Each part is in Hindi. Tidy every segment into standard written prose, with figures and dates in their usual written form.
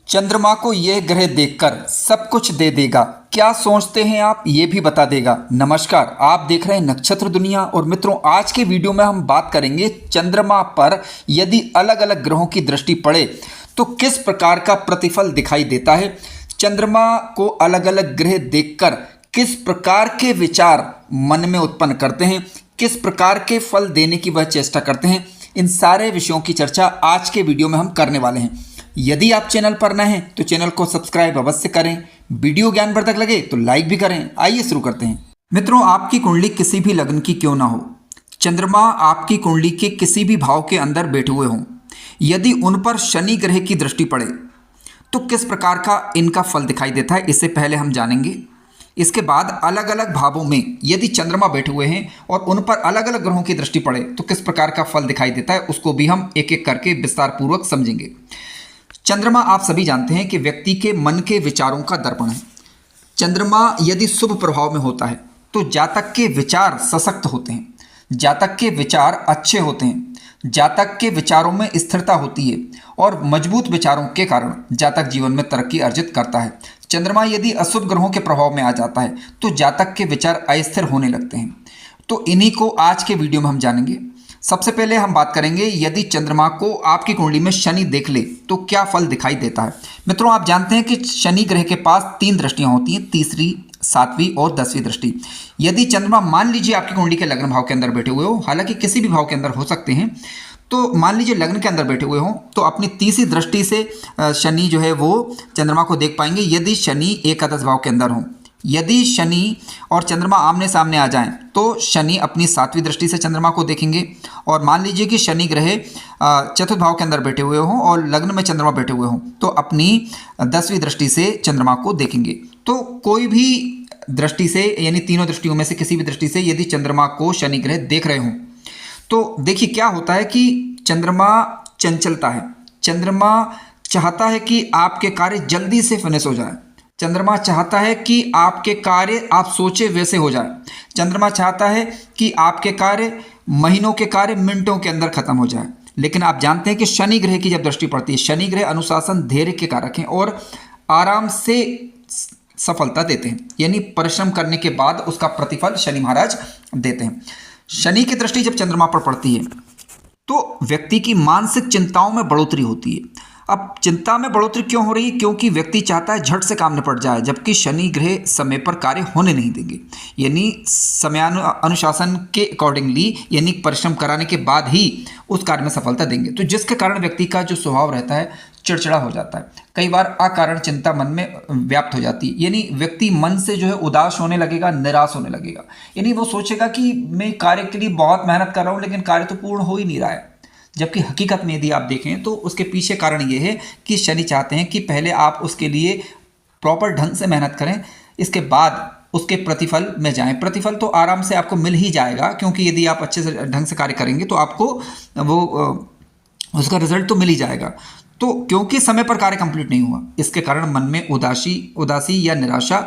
चंद्रमा को यह ग्रह देखकर सब कुछ दे देगा। क्या सोचते हैं आप, ये भी बता देगा। नमस्कार, आप देख रहे हैं नक्षत्र दुनिया। और मित्रों, आज के वीडियो में हम बात करेंगे चंद्रमा पर यदि अलग अलग ग्रहों की दृष्टि पड़े तो किस प्रकार का प्रतिफल दिखाई देता है। चंद्रमा को अलग अलग ग्रह देखकर किस प्रकार के विचार मन में उत्पन्न करते हैं, किस प्रकार के फल देने की वह चेष्टा करते हैं, इन सारे विषयों की चर्चा आज के वीडियो में हम करने वाले हैं। यदि आप चैनल पर नए हैं तो चैनल को सब्सक्राइब अवश्य करें। वीडियो ज्ञानवर्धक लगे तो लाइक भी करें। आइए शुरू करते हैं। मित्रों, आपकी कुंडली किसी भी लग्न की क्यों ना हो, चंद्रमा आपकी कुंडली के किसी भी भाव के अंदर बैठे हुए हों, यदि उन पर शनि ग्रह की दृष्टि पड़े तो किस प्रकार का इनका फल दिखाई देता है, इससे पहले हम जानेंगे। इसके बाद अलग अलग भावों में यदि चंद्रमा बैठे हुए हैं और उन पर अलग अलग ग्रहों की दृष्टि पड़े तो किस प्रकार का फल दिखाई देता है, उसको भी हम एक एक करके विस्तार पूर्वक समझेंगे। चंद्रमा आप सभी जानते हैं कि व्यक्ति के मन के विचारों का दर्पण है। चंद्रमा यदि शुभ प्रभाव में होता है तो जातक के विचार सशक्त होते हैं, जातक के विचार अच्छे होते हैं, जातक के विचारों में स्थिरता होती है और मजबूत विचारों के कारण जातक जीवन में तरक्की अर्जित करता है। चंद्रमा यदि अशुभ ग्रहों के प्रभाव में आ जाता है तो जातक के विचार अस्थिर होने लगते हैं। तो इन्हीं को आज के वीडियो में हम जानेंगे। सबसे पहले हम बात करेंगे, यदि चंद्रमा को आपकी कुंडली में शनि देख ले तो क्या फल दिखाई देता है। मित्रों, आप जानते हैं कि शनि ग्रह के पास 3 दृष्टियां होती हैं, तीसरी, 7वीं और 10वीं दृष्टि। यदि चंद्रमा मान लीजिए आपकी कुंडली के लग्न भाव के अंदर बैठे हुए हो, हालांकि किसी भी भाव के अंदर हो सकते हैं, तो मान लीजिए लग्न के अंदर बैठे हुए हों तो अपनी तीसरी दृष्टि से शनि जो है वो चंद्रमा को देख पाएंगे। यदि शनि एकादश भाव के अंदर हो, यदि शनि और चंद्रमा आमने सामने आ जाएं तो शनि अपनी 7वीं दृष्टि से चंद्रमा को देखेंगे। और मान लीजिए कि शनि ग्रह चतुर्थ भाव के अंदर बैठे हुए हों और लग्न में चंद्रमा बैठे हुए हों तो अपनी 10वीं दृष्टि से चंद्रमा को देखेंगे। तो कोई भी दृष्टि से, यानी तीनों दृष्टियों में से किसी भी दृष्टि से यदि चंद्रमा को शनि ग्रह देख रहे हों तो देखिए क्या होता है कि चंद्रमा चंचलता है। चंद्रमा चाहता है कि आपके कार्य जल्दी से फिनिश हो जाए। चंद्रमा चाहता है कि आपके कार्य आप सोचे वैसे हो जाए। चंद्रमा चाहता है कि आपके कार्य, महीनों के कार्य मिनटों के अंदर खत्म हो जाए। लेकिन आप जानते हैं कि शनि ग्रह की जब दृष्टि पड़ती है, शनि ग्रह अनुशासन, धैर्य के कारक हैं और आराम से सफलता देते हैं, यानी परिश्रम करने के बाद उसका प्रतिफल शनि महाराज देते हैं। शनि की दृष्टि जब चंद्रमा पर पड़ती है तो व्यक्ति की मानसिक चिंताओं में बढ़ोतरी होती है। अब चिंता में बढ़ोतरी क्यों हो रही है? क्योंकि व्यक्ति चाहता है झट से काम निपट जाए, जबकि शनि ग्रह समय पर कार्य होने नहीं देंगे, यानी समयानुशासन के अकॉर्डिंगली, यानी परिश्रम कराने के बाद ही उस कार्य में सफलता देंगे। तो जिसके कारण व्यक्ति का जो स्वभाव रहता है चिड़चिड़ा हो जाता है। कई बार अकारण चिंता मन में व्याप्त हो जाती है, यानी व्यक्ति मन से जो है उदास होने लगेगा, निराश होने लगेगा। यानी वो सोचेगा कि मैं कार्य के लिए बहुत मेहनत कर रहा हूँ लेकिन कार्य तो पूर्ण हो ही नहीं रहा है। जबकि हकीकत में यदि आप देखें तो उसके पीछे कारण ये है कि शनि चाहते हैं कि पहले आप उसके लिए प्रॉपर ढंग से मेहनत करें, इसके बाद उसके प्रतिफल में जाएं। प्रतिफल तो आराम से आपको मिल ही जाएगा, क्योंकि यदि आप अच्छे से ढंग से कार्य करेंगे तो आपको वो उसका रिजल्ट तो मिल ही जाएगा। तो क्योंकि समय पर कार्य कंप्लीट नहीं हुआ, इसके कारण मन में उदासी या निराशा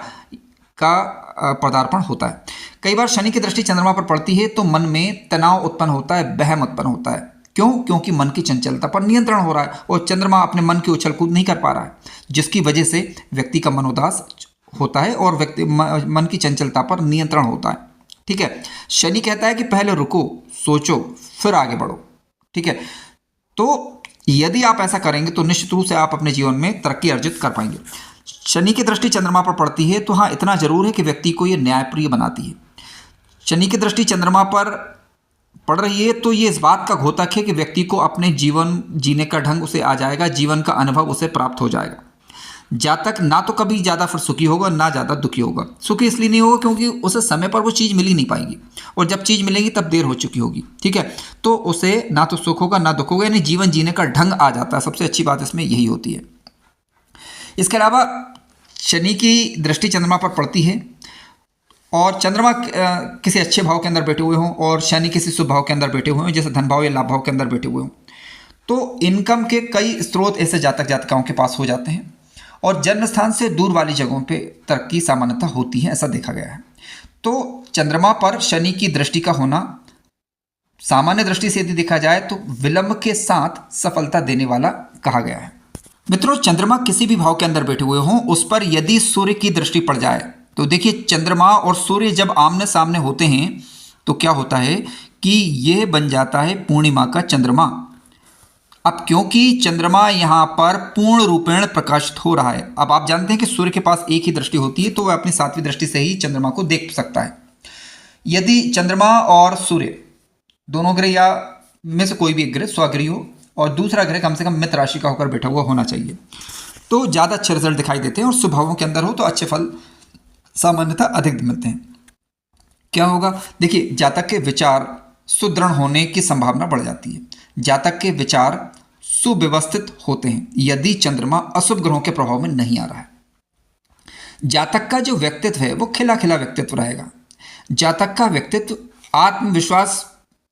का पदार्पण होता है। कई बार शनि की दृष्टि चंद्रमा पर पड़ती है तो मन में तनाव उत्पन्न होता है, वहम उत्पन्न होता है। क्यों? क्योंकि मन की चंचलता पर नियंत्रण हो रहा है और चंद्रमा अपने मन की उछल कूद नहीं कर पा रहा है, जिसकी वजह से व्यक्ति का मन उदास होता है और व्यक्ति मन की चंचलता पर नियंत्रण होता है। ठीक है, शनि कहता है कि पहले रुको, सोचो, फिर आगे बढ़ो। ठीक है, तो यदि आप ऐसा करेंगे तो निश्चित रूप से आप अपने जीवन में तरक्की अर्जित कर पाएंगे। शनि की दृष्टि चंद्रमा पर पड़ती है तो हाँ, इतना जरूर है कि व्यक्ति को यह न्यायप्रिय बनाती है। शनि की दृष्टि चंद्रमा पर पड़ रही है तो ये इस बात का घोतक है कि व्यक्ति को अपने जीवन जीने का ढंग उसे आ जाएगा, जीवन का अनुभव उसे प्राप्त हो जाएगा। जातक ना तो कभी ज़्यादा फिर सुखी होगा, ना ज़्यादा दुखी होगा। सुखी इसलिए नहीं होगा क्योंकि उसे समय पर वो चीज़ मिल ही नहीं पाएगी, और जब चीज़ मिलेगी तब देर हो चुकी होगी। ठीक है, तो उसे ना तो सुख होगा ना दुख होगा, यानी जीवन जीने का ढंग आ जाता है। सबसे अच्छी बात इसमें यही होती है। इसके अलावा शनि की दृष्टि चंद्रमा पर पड़ती है और चंद्रमा किसी अच्छे भाव के अंदर बैठे हुए हों और शनि किसी शुभ भाव के अंदर बैठे हुए हों, जैसे धन भाव या लाभ भाव के अंदर बैठे हुए हों, तो इनकम के कई स्रोत ऐसे जातक जातिकाओं के पास हो जाते हैं और जन्म स्थान से दूर वाली जगहों पे तरक्की सामान्यतः होती है, ऐसा देखा गया है। तो चंद्रमा पर शनि की दृष्टि का होना सामान्य दृष्टि से यदि देखा जाए तो विलंब के साथ सफलता देने वाला कहा गया है। मित्रों, चंद्रमा किसी भी भाव के अंदर बैठे हुए हों, उस पर यदि सूर्य की दृष्टि पड़ जाए तो देखिए, चंद्रमा और सूर्य जब आमने सामने होते हैं तो क्या होता है कि यह बन जाता है पूर्णिमा का चंद्रमा। अब क्योंकि चंद्रमा यहाँ पर पूर्ण रूपेण प्रकाशित हो रहा है, अब आप जानते हैं कि सूर्य के पास एक ही दृष्टि होती है, तो वह अपनी सातवीं दृष्टि से ही चंद्रमा को देख सकता है। यदि चंद्रमा और सूर्य दोनों ग्रह या में से कोई भी एक ग्रह स्वगृही हो और दूसरा ग्रह कम से कम मित्र राशि का होकर बैठा हुआ होना चाहिए, तो ज़्यादा अच्छे रिजल्ट दिखाई देते हैं और स्वभावों के अंदर हो तो अच्छे फल सामान्यतः अधिक मिलते हैं। क्या होगा, देखिए, जातक के विचार सुदृढ़ होने की संभावना बढ़ जाती है। जातक के विचार सुव्यवस्थित होते हैं यदि चंद्रमा अशुभ ग्रहों के प्रभाव में नहीं आ रहा है। जातक का जो व्यक्तित्व है वो खिला खिला व्यक्तित्व रहेगा। जातक का व्यक्तित्व आत्मविश्वास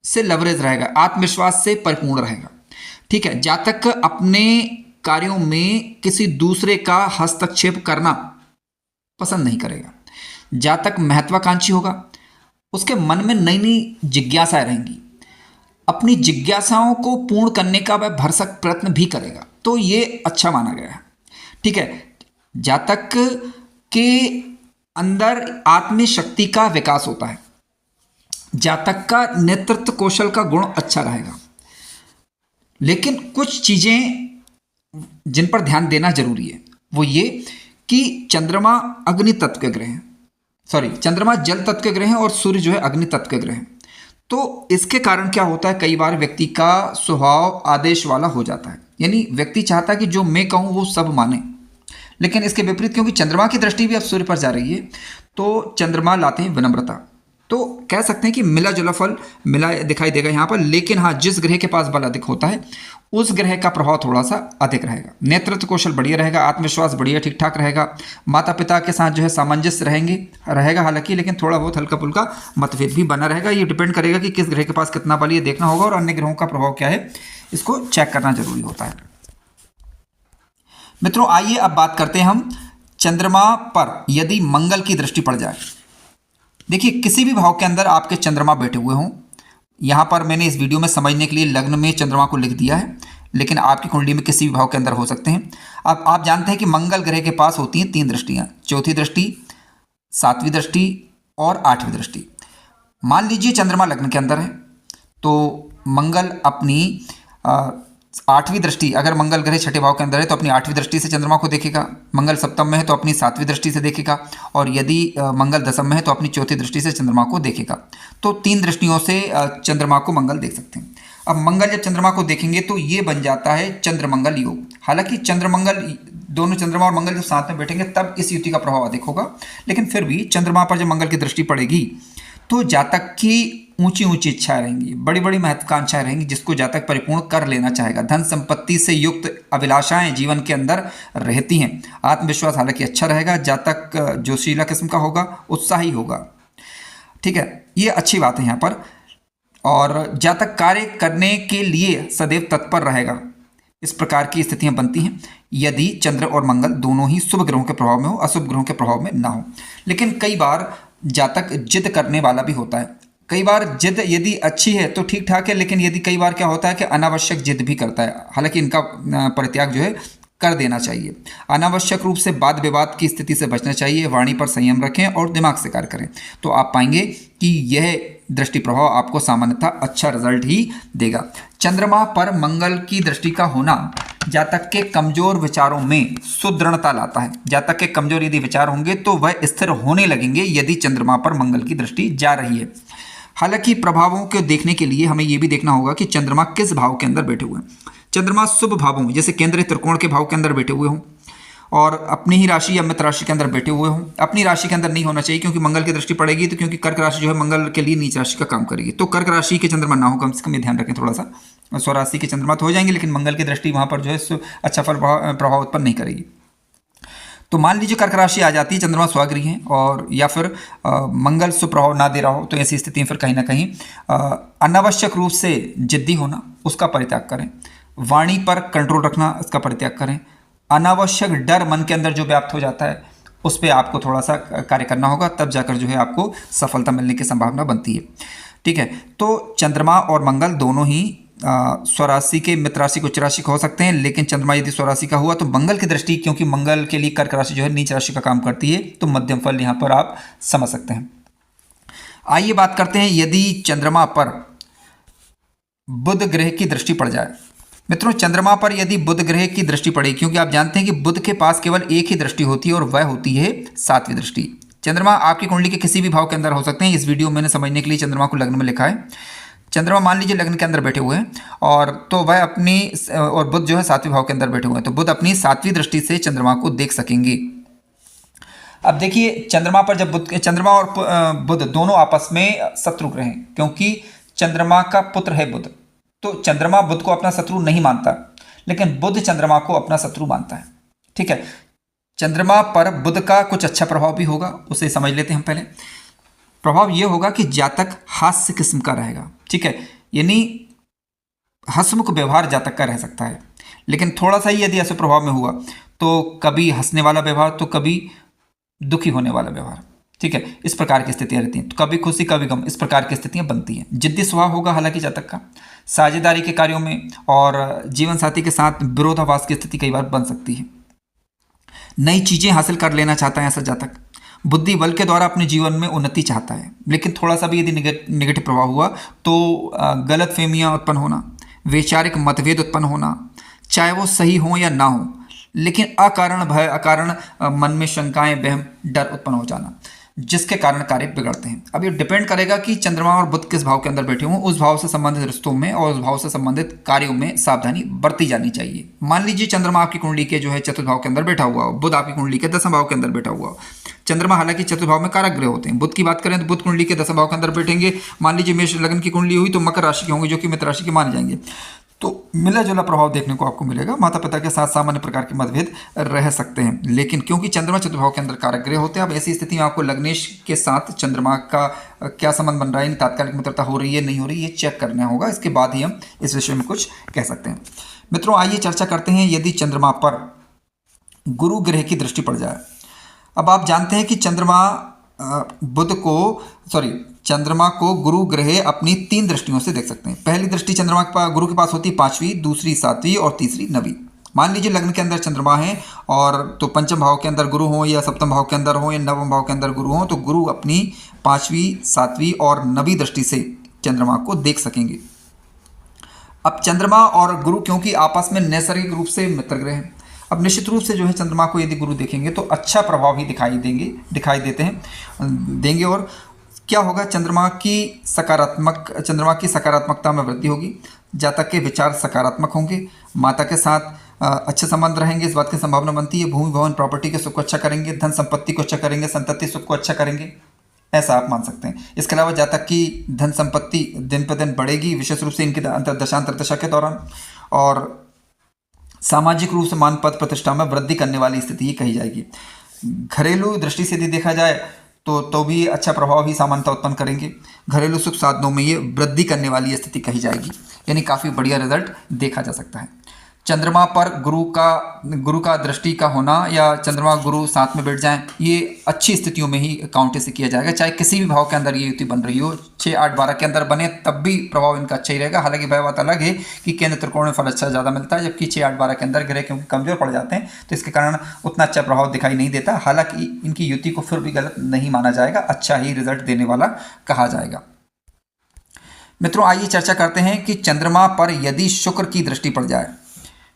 से लवरेज रहेगा, आत्मविश्वास से परिपूर्ण रहेगा। ठीक है, जातक अपने कार्यों में किसी दूसरे का हस्तक्षेप करना पसंद नहीं करेगा। जातक महत्वाकांक्षी होगा, उसके मन में नई नई जिज्ञासाएं रहेंगी, अपनी जिज्ञासाओं को पूर्ण करने का वह भरसक प्रयत्न भी करेगा, तो ये अच्छा माना गया है। ठीक है, जातक के अंदर आत्मीय शक्ति का विकास होता है। जातक का नेतृत्व कौशल का गुण अच्छा रहेगा, लेकिन कुछ चीजें जिन पर ध्यान देना जरूरी है वो ये कि चंद्रमा अग्नि तत्व के ग्रह हैं, चंद्रमा जल तत्व के ग्रह हैं और सूर्य जो है अग्नि तत्व के ग्रह हैं। तो इसके कारण क्या होता है, कई बार व्यक्ति का स्वभाव आदेश वाला हो जाता है, यानी व्यक्ति चाहता है कि जो मैं कहूँ वो सब माने। लेकिन इसके विपरीत, क्योंकि चंद्रमा की दृष्टि भी अब सूर्य पर जा रही है, तो चंद्रमा लाते हैं विनम्रता। तो कह सकते हैं कि मिला जुला फल मिला दिखाई देगा यहाँ पर। लेकिन हाँ, जिस ग्रह के पास बल अधिक होता है उस ग्रह का प्रभाव थोड़ा सा अधिक रहेगा। नेतृत्व कौशल बढ़िया रहेगा, आत्मविश्वास बढ़िया ठीक ठाक रहेगा, माता पिता के साथ जो है सामंजस्य रहेगा हालांकि, लेकिन थोड़ा बहुत हल्का फुल्का मतभेद भी बना रहेगा। ये डिपेंड करेगा कि किस ग्रह के पास कितना बल, ये देखना होगा, और अन्य ग्रहों का प्रभाव क्या है इसको चेक करना जरूरी होता है। मित्रों, आइए अब बात करते हैं हम चंद्रमा पर यदि मंगल की दृष्टि पड़ जाए। देखिए, किसी भी भाव के अंदर आपके चंद्रमा बैठे हुए हों, यहाँ पर मैंने इस वीडियो में समझने के लिए लग्न में चंद्रमा को लिख दिया है, लेकिन आपकी कुंडली में किसी भी भाव के अंदर हो सकते हैं। अब आप जानते हैं कि मंगल ग्रह के पास होती हैं 3 दृष्टियाँ, चौथी दृष्टि, 7वीं दृष्टि और 8वीं दृष्टि। मान लीजिए चंद्रमा लग्न के अंदर है तो मंगल अपनी 8वीं दृष्टि, अगर मंगल ग्रह छठे भाव के अंदर है तो अपनी 8वीं दृष्टि से चंद्रमा को देखेगा। मंगल सप्तम में है तो अपनी 7वीं दृष्टि से देखेगा, और यदि मंगल दशम में है तो अपनी चौथी दृष्टि से चंद्रमा को देखेगा। तो 3 दृष्टियों से चंद्रमा को मंगल देख सकते हैं। अब मंगल जब चंद्रमा को देखेंगे तो ये बन जाता है चंद्रमंगल योग। हालांकि चंद्रमंगल, दोनों चंद्रमा और मंगल जब साथ में बैठेंगे तब इस युति का प्रभाव अधिक होगा, लेकिन फिर भी चंद्रमा पर जब मंगल की दृष्टि पड़ेगी तो जातक की ऊंची ऊंची इच्छाएं रहेंगी, बड़ी बड़ी महत्वाकांक्षाएं रहेंगी, जिसको जातक परिपूर्ण कर लेना चाहेगा। धन संपत्ति से युक्त अभिलाषाएं जीवन के अंदर रहती हैं। आत्मविश्वास हालांकि अच्छा रहेगा, जातक जोशीला किस्म का होगा, उत्साही होगा। ठीक है, ये अच्छी बात है यहाँ पर। और जातक कार्य करने के लिए सदैव तत्पर रहेगा। इस प्रकार की स्थितियां बनती हैं यदि चंद्र और मंगल दोनों ही शुभ ग्रहों के प्रभाव में हो, अशुभ ग्रहों के प्रभाव में ना हो। लेकिन कई बार जातक जिद करने वाला भी होता है। कई बार जिद यदि अच्छी है तो ठीक ठाक है, लेकिन यदि कई बार क्या होता है कि अनावश्यक जिद भी करता है। हालांकि इनका परित्याग जो है कर देना चाहिए। अनावश्यक रूप से वाद विवाद की स्थिति से बचना चाहिए, वाणी पर संयम रखें और दिमाग से कार्य करें, तो आप पाएंगे कि यह दृष्टि प्रभाव आपको सामान्यतः अच्छा रिजल्ट ही देगा। चंद्रमा पर मंगल की दृष्टि का होना जातक के कमजोर विचारों में सुदृढ़ता लाता है। जातक के कमजोर यदि विचार होंगे तो वह स्थिर होने लगेंगे यदि चंद्रमा पर मंगल की दृष्टि जा रही है। हालांकि प्रभावों को देखने के लिए हमें यह भी देखना होगा कि चंद्रमा किस भाव के अंदर बैठे हुए हैं। चंद्रमा शुभ भावों में, जैसे केंद्रीय त्रिकोण के भाव के अंदर बैठे हुए हों और अपनी ही राशि या मित्र राशि के अंदर बैठे हुए हों। अपनी राशि के अंदर नहीं होना चाहिए, क्योंकि मंगल की दृष्टि पड़ेगी तो, क्योंकि कर्क राशि जो है मंगल के लिए नीच राशि का काम करेगी, तो कर्क राशि के चंद्रमा ना हो, कम से कम ये ध्यान रखें थोड़ा सा। स्वराशि के चंद्रमा तो हो जाएंगे, लेकिन मंगल की दृष्टि वहाँ पर जो है अच्छा फल प्रभाव उत्पन्न नहीं करेगी। तो मान लीजिए कर्क राशि आ जाती है, चंद्रमा स्वगृही है, और या फिर मंगल सुप्रभाव ना दे रहा हो, तो ऐसी स्थिति में फिर कहीं ना कहीं अनावश्यक रूप से जिद्दी होना, उसका परित्याग करें। वाणी पर कंट्रोल रखना, इसका परित्याग करें। अनावश्यक डर मन के अंदर जो व्याप्त हो जाता है उस पर आपको थोड़ा सा कार्य करना होगा, तब जाकर जो है आपको सफलता मिलने की संभावना बनती है। ठीक है, तो चंद्रमा और मंगल दोनों ही स्वराशि के मित्र राशि को उच्च राशि का हो सकते हैं, लेकिन चंद्रमा यदि स्वराशि का हुआ तो मंगल की दृष्टि, क्योंकि मंगल के लिए कर्क राशि जो है नीच राशि का काम करती है, तो मध्यम फल यहाँ पर आप समझ सकते हैं। आइए बात करते हैं यदि चंद्रमा पर बुध ग्रह की दृष्टि पड़ जाए। मित्रों, चंद्रमा पर यदि बुध ग्रह की दृष्टि पड़े, क्योंकि आप जानते हैं कि बुध के पास केवल एक ही दृष्टि होती है और वह होती है 7वीं दृष्टि। चंद्रमा आपकी कुंडली के किसी भी भाव के अंदर हो सकते हैं। इस वीडियो में मैंने समझने के लिए चंद्रमा को लग्न में लिखा है। चंद्रमा मान लीजिए लग्न के अंदर बैठे हुए हैं और तो वह अपनी, और बुध जो है 7वें भाव के अंदर बैठे हुए हैं, तो बुध अपनी 7वीं दृष्टि से चंद्रमा को देख सकेंगे। अब देखिए, चंद्रमा पर जब चंद्रमा और बुध दोनों आपस में शत्रु ग्रह हैं, क्योंकि चंद्रमा का पुत्र है बुध, तो चंद्रमा बुध को अपना शत्रु नहीं मानता, लेकिन बुध चंद्रमा को अपना शत्रु मानता है। ठीक है, चंद्रमा पर बुध का कुछ अच्छा प्रभाव भी होगा, उसे समझ लेते हैं हम पहले। प्रभाव यह होगा कि जातक हास्य किस्म का रहेगा। ठीक है, यानी हंसमुख व्यवहार जातक का रह सकता है, लेकिन थोड़ा सा ही यदि ऐसे प्रभाव में हुआ तो कभी हंसने वाला व्यवहार तो कभी दुखी होने वाला व्यवहार। ठीक है, इस प्रकार की स्थितियां रहती हैं, तो कभी खुशी कभी गम, इस प्रकार की स्थितियां बनती हैं। जिद्दी स्वभाव होगा हालांकि जातक का, साझेदारी के कार्यों में और जीवन साथी के साथ विरोधाभास की स्थिति कई बार बन सकती है। नई चीजें हासिल कर लेना चाहता है ऐसा जातक, बुद्धि बल के द्वारा अपने जीवन में उन्नति चाहता है, लेकिन थोड़ा सा भी यदि निगेटिव प्रभाव हुआ तो गलत फहमियाँ उत्पन्न होना, वैचारिक मतभेद उत्पन्न होना, चाहे वो सही हो या ना हो, लेकिन अकारण भय, अकारण मन में शंकाएं, वहम, डर उत्पन्न हो जाना, जिसके कारण कार्य बिगड़ते हैं। अब ये डिपेंड करेगा कि चंद्रमा और बुध किस भाव के अंदर बैठे हों, उस भाव से संबंधित रिश्तों में और उस भाव से संबंधित कार्यों में सावधानी बरती जानी चाहिए। मान लीजिए चंद्रमा आपकी कुंडली के जो है चतुर्थ भाव के अंदर बैठा हुआ हो, बुध आपकी कुंडली के 10वें भाव के अंदर बैठा हुआ हो। चंद्रमा हालांकि चतुर्थ भाव में कारक ग्रह होते हैं। बुध की बात करें तो बुध कुंडली के 10वें भाव के अंदर बैठेंगे। मान लीजिए मेष लग्न की कुंडली हुई तो मकर राशि के होंगे, जो कि मित्र राशि के माने जाएंगे, तो मिला जुला प्रभाव देखने को आपको मिलेगा। माता पिता के साथ सामान्य प्रकार के मतभेद रह सकते हैं, लेकिन क्योंकि चंद्रमा चतुर्भाव के अंदर कारक ग्रह होते हैं, अब ऐसी स्थिति में आपको लग्नेश के साथ चंद्रमा का क्या संबंध बन रहा है, तात्कालिक मित्रता हो रही है नहीं हो रही, ये चेक करना होगा। इसके बाद ही हम इस विषय में कुछ कह सकते हैं। मित्रों, आइए चर्चा करते हैं यदि चंद्रमा पर गुरु ग्रह की दृष्टि पड़ जाए। अब आप जानते हैं कि चंद्रमा को गुरु ग्रह अपनी 3 दृष्टियों से देख सकते हैं। पहली दृष्टि चंद्रमा के पास, गुरु के पास होती है 5वीं, दूसरी 7वीं और तीसरी 9वीं। मान लीजिए लग्न के अंदर चंद्रमा है और तो पंचम भाव के अंदर गुरु हो या सप्तम भाव के अंदर हो या नवम भाव के अंदर गुरु हो, तो गुरु अपनी 5वीं, 7वीं और 9वीं दृष्टि से चंद्रमा को देख सकेंगे। अब चंद्रमा और गुरु क्योंकि आपस में नैसर्गिक रूप से मित्र ग्रह हैं, अब निश्चित रूप से जो है चंद्रमा को यदि गुरु देखेंगे तो अच्छा प्रभाव ही दिखाई देंगे। और क्या होगा, चंद्रमा की सकारात्मकता में वृद्धि होगी, जातक के विचार सकारात्मक होंगे, माता के साथ अच्छे संबंध रहेंगे, इस बात की संभावना बनती है। भूमि भवन प्रॉपर्टी के सुख को अच्छा करेंगे, धन संपत्ति को अच्छा करेंगे, संतति सुख को अच्छा करेंगे, ऐसा आप मान सकते हैं। इसके अलावा जातक की धन संपत्ति दिन पर दिन बढ़ेगी, विशेष रूप से इनकी अंतर्दशा के दौरान, और सामाजिक रूप से मान पद प्रतिष्ठा में वृद्धि करने वाली स्थिति ही कही जाएगी। घरेलू दृष्टि से यदि देखा जाए तो भी अच्छा प्रभाव ही सामान्यता उत्पन्न करेंगे। घरेलू सुख साधनों में ये वृद्धि करने वाली स्थिति कही जाएगी, यानी काफ़ी बढ़िया रिजल्ट देखा जा सकता है। चंद्रमा पर गुरु का दृष्टि का होना या चंद्रमा गुरु साथ में बैठ जाएं, ये अच्छी स्थितियों में ही काउंट से किया जाएगा, चाहे किसी भी भाव के अंदर ये युति बन रही हो। 6, 8, 12 के अंदर बने तब भी प्रभाव इनका अच्छा ही रहेगा। हालांकि वह बात अलग है कि केंद्र त्रिकोण में फल अच्छा ज़्यादा मिलता है, जबकि 6, 8, 12 के अंदर ग्रह क्योंकि कमजोर पड़ जाते हैं तो इसके कारण उतना अच्छा प्रभाव दिखाई नहीं देता। हालांकि इनकी युति को फिर भी गलत नहीं माना जाएगा, अच्छा ही रिजल्ट देने वाला कहा जाएगा। मित्रों, आइए चर्चा करते हैं कि चंद्रमा पर यदि शुक्र की दृष्टि पड़ जाए।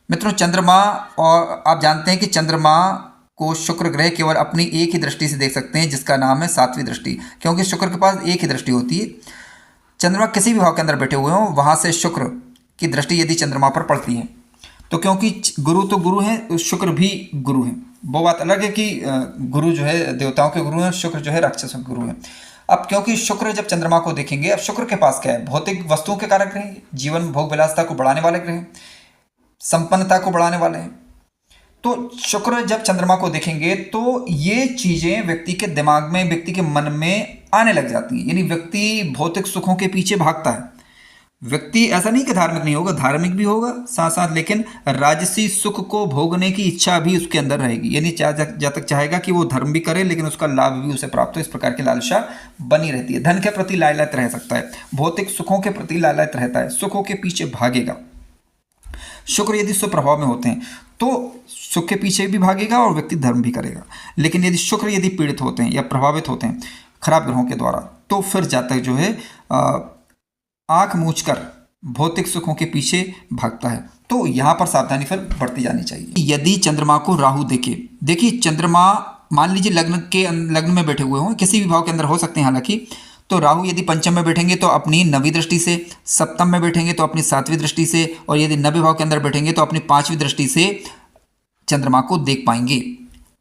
मित्रों, चंद्रमा, और आप जानते हैं कि चंद्रमा को शुक्र ग्रह केवल अपनी एक ही दृष्टि से देख सकते हैं, जिसका नाम है 7वीं दृष्टि, क्योंकि शुक्र के पास एक ही दृष्टि होती है। चंद्रमा किसी भी भाव के अंदर बैठे हुए हों, वहां से शुक्र की दृष्टि यदि चंद्रमा पर पड़ती है तो क्योंकि गुरु तो गुरु है, शुक्र भी गुरु है। वो बात अलग है कि गुरु जो है देवताओं के गुरु हैं, शुक्र जो है राक्षसों के गुरु है। अब क्योंकि शुक्र जब चंद्रमा को देखेंगे, अब शुक्र के पास क्या है, भौतिक वस्तुओं के कारक ग्रह, जीवन भोग विलासता को बढ़ाने वाले ग्रह, संपन्नता को बढ़ाने वाले हैं। तो शुक्र जब चंद्रमा को देखेंगे तो ये चीजें व्यक्ति के दिमाग में, व्यक्ति के मन में आने लग जाती हैं, यानी व्यक्ति भौतिक सुखों के पीछे भागता है, व्यक्ति ऐसा नहीं कि धार्मिक नहीं होगा, धार्मिक भी होगा साथ साथ, लेकिन राजसी सुख को भोगने की इच्छा भी उसके अंदर रहेगी। यानी जब तक चाहेगा कि वो धर्म भी करे लेकिन उसका लाभ भी उसे प्राप्त हो, इस प्रकार की लालसा बनी रहती है। धन के प्रति लालयत रह सकता है, भौतिक सुखों के प्रति लालयत रहता है, सुखों के पीछे भागेगा। शुक्र यदि सुप्रभाव में होते हैं तो सुख के पीछे भी भागेगा और व्यक्ति धर्म भी करेगा। लेकिन यदि शुक्र यदि पीड़ित होते हैं या प्रभावित होते हैं खराब ग्रहों के द्वारा, तो फिर जातक जो है आंख मूंझकर भौतिक सुखों के पीछे भागता है। तो यहाँ पर सावधानी फिर बरती जानी चाहिए। यदि चंद्रमा को राहु देखे, देखिए चंद्रमा मान लीजिए लग्न में बैठे हुए हों, किसी भी भाव के अंदर हो सकते हैं हालांकि, तो राहु यदि पंचम में बैठेंगे तो अपनी 9वीं दृष्टि से, सप्तम में बैठेंगे तो अपनी 7वीं दृष्टि से, और यदि 90 भाव के अंदर बैठेंगे तो अपनी 5वीं दृष्टि से चंद्रमा को देख पाएंगे।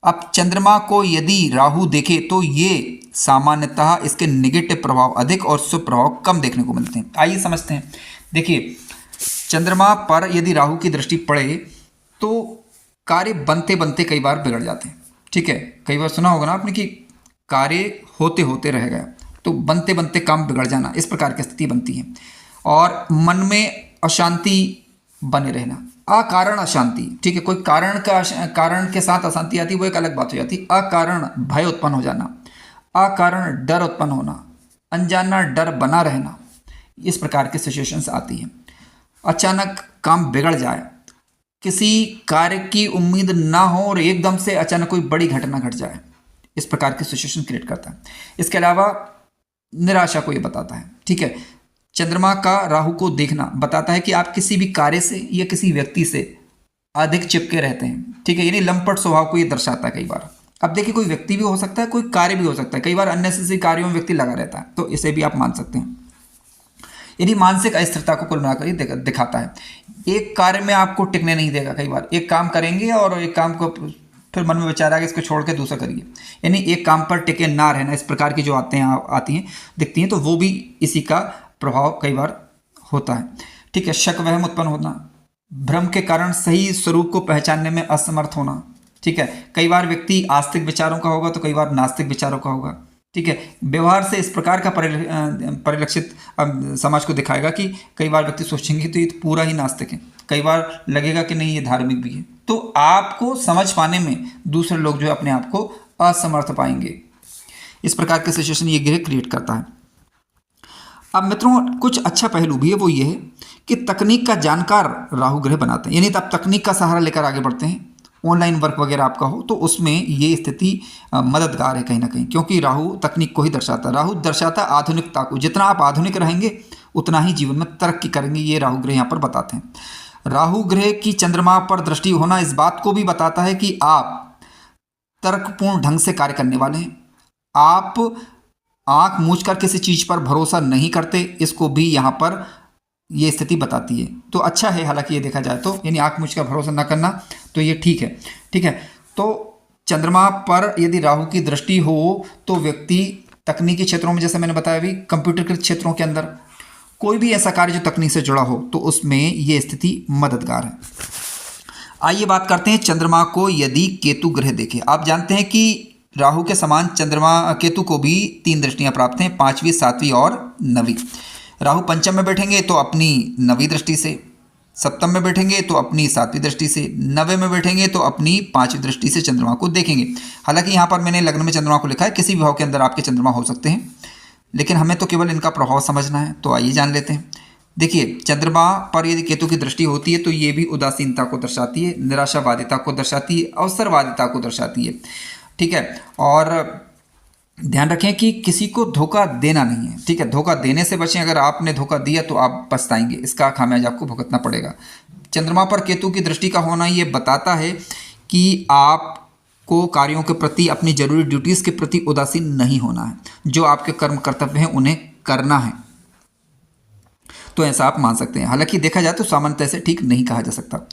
अब चंद्रमा को यदि राहु देखे तो ये सामान्यतः इसके नेगेटिव प्रभाव अधिक और शुभ प्रभाव कम देखने को मिलते हैं। आइए समझते हैं। देखिए चंद्रमा पर यदि राहु की दृष्टि पड़े तो कार्य बनते बनते कई बार बिगड़ जाते हैं। ठीक है, कई बार सुना होगा ना आपने कि कार्य होते होते रह गया, तो बनते बनते काम बिगड़ जाना, इस प्रकार की स्थिति बनती है। और मन में अशांति बने रहना, अकारण अशांति। ठीक है, कोई कारण के साथ अशांति आती है वो एक अलग बात हो जाती है। अकारण भय उत्पन्न हो जाना, अकारण डर उत्पन्न होना, अनजाना डर बना रहना, इस प्रकार की सिचुएशंस आती हैं। अचानक काम बिगड़ जाए, किसी कार्य की उम्मीद ना हो और एकदम से अचानक कोई बड़ी घटना घट जाए, इस प्रकार की सिचुएशन क्रिएट करता है। इसके अलावा निराशा को ये बताता है। ठीक है, चंद्रमा का राहु को देखना बताता है कि आप किसी भी कार्य से या किसी व्यक्ति से अधिक चिपके रहते हैं। ठीक है, यानी लंपट स्वभाव को ये दर्शाता है कई बार। अब देखिए कोई व्यक्ति भी हो सकता है, कोई कार्य भी हो सकता है, कई बार अननेसेसरी कार्यों में व्यक्ति लगा रहता है, तो इसे भी आप मान सकते हैं। यदि मानसिक अस्थिरता को कुल मिलाकर ये दिखाता है। एक कार्य में आपको टिकने नहीं देगा, कई बार एक काम करेंगे और एक काम को फिर मन में विचार आ गया इसको छोड़ के दूसरा करिए, यानी एक काम पर टिके ना रहना, इस प्रकार की जो आती हैं दिखती हैं, तो वो भी इसी का प्रभाव कई बार होता है। ठीक है, शक वहम उत्पन्न होना, भ्रम के कारण सही स्वरूप को पहचानने में असमर्थ होना। ठीक है, कई बार व्यक्ति आस्तिक विचारों का होगा तो कई बार नास्तिक विचारों का होगा। ठीक है, व्यवहार से इस प्रकार का परिलक्षित समाज को दिखाएगा कि कई बार व्यक्ति सोचेंगे तो ये तो पूरा ही नास्तिक है, कई बार लगेगा कि नहीं ये धार्मिक भी है। तो आपको समझ पाने में दूसरे लोग जो है अपने आप को असमर्थ पाएंगे, इस प्रकार के सिचुएशन ये ग्रह क्रिएट करता है। अब मित्रों कुछ अच्छा पहलू भी है, वो ये है कि तकनीक का जानकार राहु ग्रह बनाते हैं, यानी तब तकनीक का सहारा लेकर आगे बढ़ते हैं। ऑनलाइन वर्क वगैरह आपका हो तो उसमें ये स्थिति मददगार है कहीं ना कहीं, क्योंकि राहु तकनीक को ही दर्शाता है। राहु दर्शाता है आधुनिकता को, जितना आप आधुनिक रहेंगे उतना ही जीवन में तरक्की करेंगे, ये राहु ग्रह यहाँ पर बताते हैं। राहु ग्रह की चंद्रमा पर दृष्टि होना इस बात को भी बताता है कि आप तर्कपूर्ण ढंग से कार्य करने वाले हैं, आप आंख मूंझकर किसी चीज़ पर भरोसा नहीं करते, इसको भी यहाँ पर ये स्थिति बताती है। तो अच्छा है हालांकि ये देखा जाए तो, यानी आंख मूंझकर भरोसा न करना तो ये ठीक है। ठीक है, तो चंद्रमा पर यदि राहु की दृष्टि हो तो व्यक्ति तकनीकी क्षेत्रों में, जैसे मैंने बताया अभी, कंप्यूटर क्षेत्रों के अंदर कोई भी ऐसा कार्य जो तकनीक से जुड़ा हो तो उसमें ये स्थिति मददगार है। आइए बात करते हैं चंद्रमा को यदि केतु ग्रह देखे। आप जानते हैं कि राहु के समान चंद्रमा केतु को भी 3 दृष्टियां प्राप्त हैं, 5वीं, 7वीं और 9वीं। राहु पंचम में बैठेंगे तो अपनी 9वीं दृष्टि से, सप्तम में बैठेंगे तो अपनी 7वीं दृष्टि से, 9वें में बैठेंगे तो अपनी 5वीं दृष्टि से चंद्रमा को देखेंगे। हालांकि यहाँ पर मैंने लग्न में चंद्रमा को लिखा है, किसी भी भाव के अंदर आपके चंद्रमा हो सकते हैं, लेकिन हमें तो केवल इनका प्रभाव समझना है। तो आइए जान लेते हैं। देखिए चंद्रमा पर यदि केतु की दृष्टि होती है तो ये भी उदासीनता को दर्शाती है, निराशावादिता को दर्शाती है, अवसरवादिता को दर्शाती है। ठीक है, और ध्यान रखें कि किसी को धोखा देना नहीं है। ठीक है, धोखा देने से बचें, अगर आपने धोखा दिया तो आप पछताएंगे, इसका खामियाजा आपको भुगतना पड़ेगा। चंद्रमा पर केतु की दृष्टि का होना ये बताता है कि आपको कार्यों के प्रति, अपनी जरूरी ड्यूटीज़ के प्रति उदासीन नहीं होना है, जो आपके कर्म कर्तव्य हैं उन्हें करना है, तो ऐसा आप मान सकते हैं। हालांकि देखा जाए तो सामान्यतः से ठीक नहीं कहा जा सकता,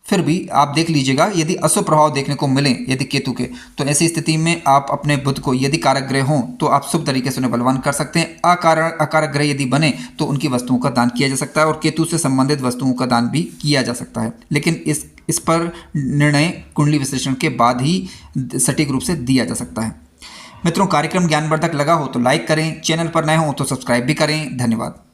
फिर भी आप देख लीजिएगा यदि अशुभ प्रभाव देखने को मिले यदि केतु के, तो ऐसी स्थिति में आप अपने बुध को, यदि कारक ग्रह हों तो आप शुभ तरीके से उन्हें बलवान कर सकते हैं। अकारक ग्रह यदि बने तो उनकी वस्तुओं का दान किया जा सकता है और केतु से संबंधित वस्तुओं का दान भी किया जा सकता है, लेकिन इस पर निर्णय कुंडली विश्लेषण के बाद ही सटीक रूप से दिया जा सकता है। मित्रों कार्यक्रम ज्ञानवर्धक लगा हो तो लाइक करें, चैनल पर नए हो तो सब्सक्राइब भी करें। धन्यवाद।